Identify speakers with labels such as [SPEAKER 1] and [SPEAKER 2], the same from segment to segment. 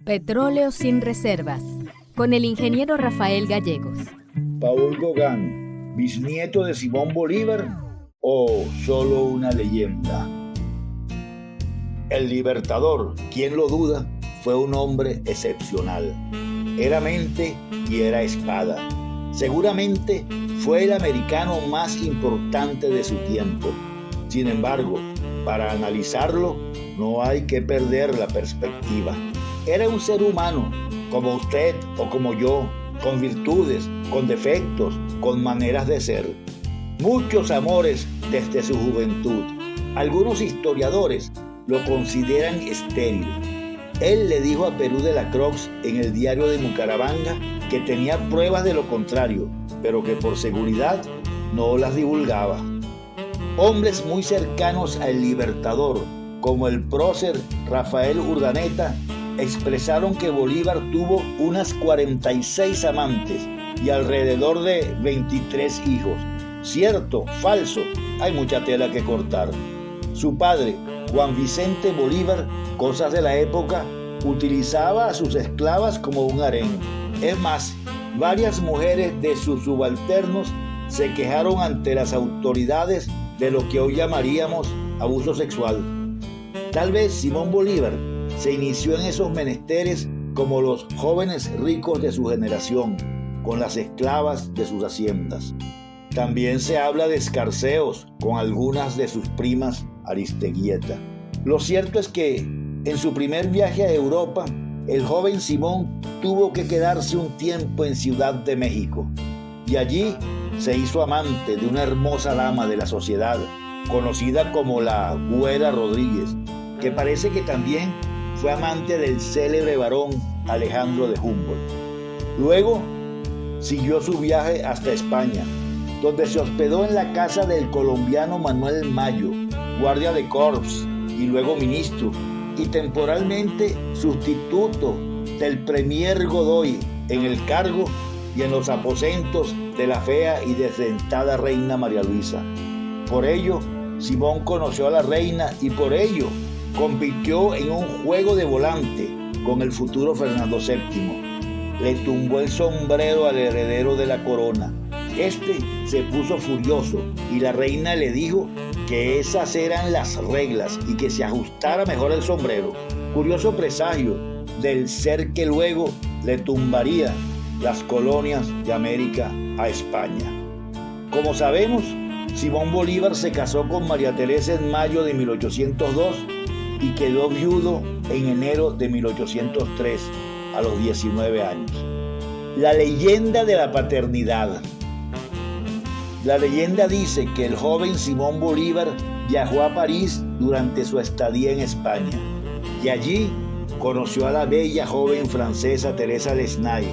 [SPEAKER 1] Petróleo sin reservas, con el ingeniero Rafael Gallegos.
[SPEAKER 2] ¿Paul Gauguin, bisnieto de Simón Bolívar o solo una leyenda? El Libertador, ¿quién lo duda?, fue un hombre excepcional. Era mente y era espada. Seguramente fue el americano más importante de su tiempo. Sin embargo, para analizarlo, no hay que perder la perspectiva. Era un ser humano, como usted o como yo, con virtudes, con defectos, con maneras de ser. Muchos amores desde su juventud. Algunos historiadores lo consideran estéril. Él le dijo a Perú de la Croix en el diario de Bucaramanga que tenía pruebas de lo contrario, pero que por seguridad no las divulgaba. Hombres muy cercanos al Libertador, como el prócer Rafael Urdaneta, expresaron que Bolívar tuvo unas 46 amantes y alrededor de 23 hijos. ¿Cierto? ¿Falso? Hay mucha tela que cortar. Su padre, Juan Vicente Bolívar, cosas de la época, utilizaba a sus esclavas como un harén. Es más, varias mujeres de sus subalternos se quejaron ante las autoridades de lo que hoy llamaríamos abuso sexual. Tal vez Simón Bolívar se inició en esos menesteres como los jóvenes ricos de su generación, con las esclavas de sus haciendas. También se habla de escarceos con algunas de sus primas Aristeguieta. Lo cierto es que en su primer viaje a Europa, el joven Simón tuvo que quedarse un tiempo en Ciudad de México y allí se hizo amante de una hermosa dama de la sociedad, conocida como la Güera Rodríguez, que parece que también fue amante del célebre varón Alejandro de Humboldt. Luego siguió su viaje hasta España, donde se hospedó en la casa del colombiano Manuel Mayo, guardia de corps y luego ministro, y temporalmente sustituto del premier Godoy en el cargo y en los aposentos de la fea y desdentada reina María Luisa. Por ello, Simón conoció a la reina y por ello compitió en un juego de volante con el futuro Fernando VII. Le tumbó el sombrero al heredero de la corona. Este se puso furioso y la reina le dijo que esas eran las reglas y que se ajustara mejor el sombrero. Curioso presagio del ser que luego le tumbaría las colonias de América a España. Como sabemos, Simón Bolívar se casó con María Teresa en mayo de 1802 y quedó viudo en enero de 1803, a los 19 años. La leyenda de la paternidad. La leyenda dice que el joven Simón Bolívar viajó a París durante su estadía en España y allí conoció a la bella joven francesa Teresa Lesnay,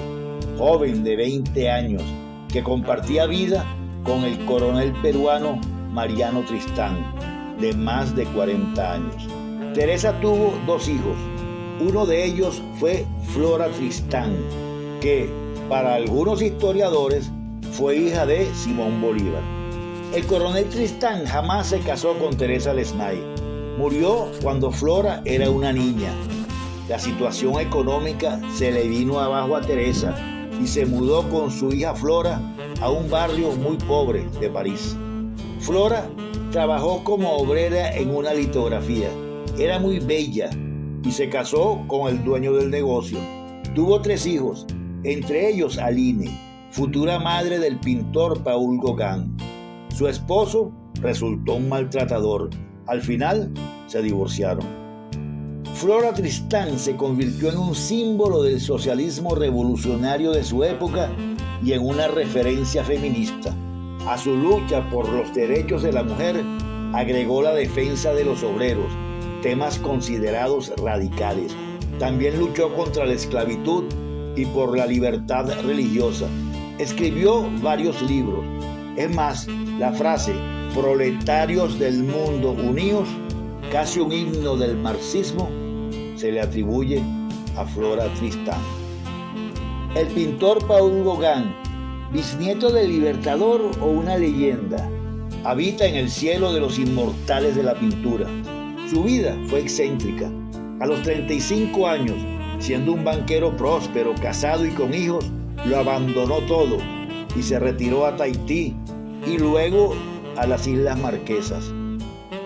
[SPEAKER 2] joven de 20 años, que compartía vida con el coronel peruano Mariano Tristán, de más de 40 años. Teresa tuvo 2 hijos. Uno de ellos fue Flora Tristán, que para algunos historiadores fue hija de Simón Bolívar. El coronel Tristán jamás se casó con Teresa Lesnay. Murió cuando Flora era una niña. La situación económica se le vino abajo a Teresa y se mudó con su hija Flora a un barrio muy pobre de París. Flora trabajó como obrera en una litografía. Era muy bella y se casó con el dueño del negocio. Tuvo 3 hijos, entre ellos Aline, futura madre del pintor Paul Gauguin. Su esposo resultó un maltratador. Al final se divorciaron. Flora Tristán se convirtió en un símbolo del socialismo revolucionario de su época y en una referencia feminista. A su lucha por los derechos de la mujer agregó la defensa de los obreros, temas considerados radicales. También luchó contra la esclavitud y por la libertad religiosa. Escribió varios libros. Es más, la frase "proletarios del mundo unidos", casi un himno del marxismo, se le atribuye a Flora Tristán. El pintor Paul Gauguin, bisnieto del Libertador o una leyenda, habita en el cielo de los inmortales de la pintura. Su vida fue excéntrica. A los 35 años siendo un banquero próspero, casado y con hijos, lo abandonó todo y se retiró a Tahití y luego a las Islas Marquesas.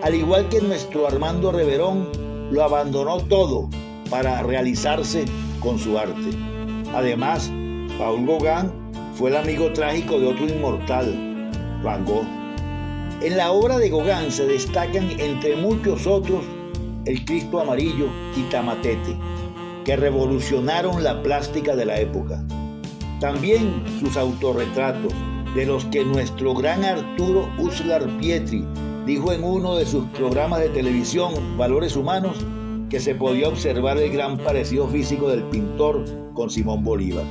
[SPEAKER 2] Al igual que nuestro Armando Reverón, lo abandonó todo para realizarse con su arte. Además, Paul Gauguin fue el amigo trágico de otro inmortal, Van Gogh. En la obra de Gauguin se destacan, entre muchos otros, El Cristo Amarillo y Tamatete, que revolucionaron la plástica de la época. También sus autorretratos, de los que nuestro gran Arturo Uslar Pietri dijo en uno de sus programas de televisión, Valores Humanos, que se podía observar el gran parecido físico del pintor con Simón Bolívar.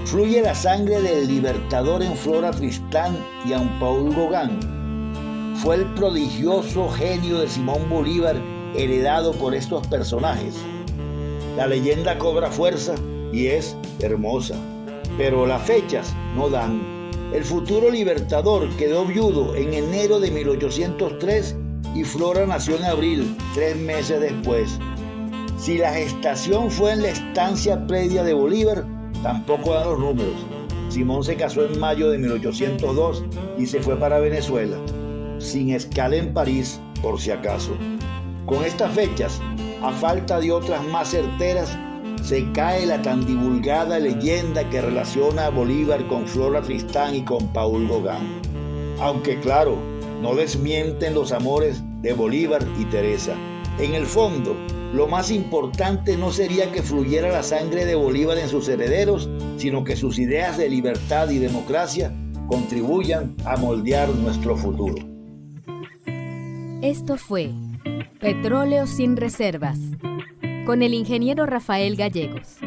[SPEAKER 2] Fluye la sangre del libertador en Flora Tristán y en Paul Gauguin. Fue el prodigioso genio de Simón Bolívar heredado por estos personajes. La leyenda cobra fuerza y es hermosa, pero las fechas no dan. El futuro libertador quedó viudo en enero de 1803 y Flora nació en abril, 3 meses después. Si la gestación fue en la estancia predia de Bolívar, tampoco dan los números. Simón se casó en mayo de 1802 y se fue para Venezuela, sin escala en París, por si acaso. Con estas fechas, a falta de otras más certeras, se cae la tan divulgada leyenda que relaciona a Bolívar con Flora Tristán y con Paul Gauguin. Aunque claro, no desmienten los amores de Bolívar y Teresa. En el fondo, lo más importante no sería que fluyera la sangre de Bolívar en sus herederos, sino que sus ideas de libertad y democracia contribuyan a moldear nuestro futuro.
[SPEAKER 1] Esto fue Petróleo sin Reservas, con el ingeniero Rafael Gallegos.